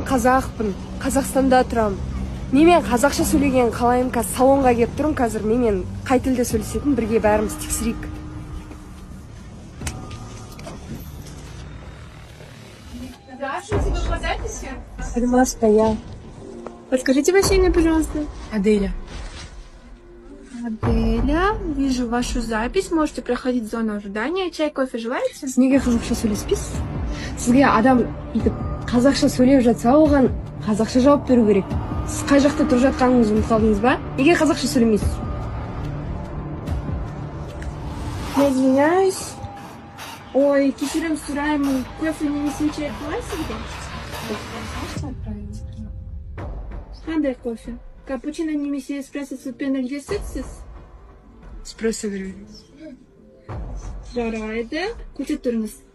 қазақпын, Қазақстанда тұрам. Немен қазақша сөйлеген қалайым, қазір салонға келіп тұрым, қазір немен қай тілде сөйлесетін, бірге бәріміз тексерейік. Здравствуйте, вы по записи? Пожалуйста, я. Подскажите ваше имя, пожалуйста. Аделя. Аделя, вижу вашу запись. Можете проходить в зону ожидания. Чай, кофе желаете? Сіз неге қазақша сөйлеспейсіз? Сізге адам етіп қазақша сөйлеп жатса, оған қазақша жауап беру керек. Сіз қай жақта тұрып жатқаныңызды ұмытып қалдыңыз ба? Неге қазақша сөйлемейсіз? Я извиняюсь. Ой, кефиром сuraim, кофе не несем, чай классика? Қандай кофе? Капучино немесе эспрессо с пеной где сексіз? Эспрессо беремін. Жарайды. Көте тұрыңыз.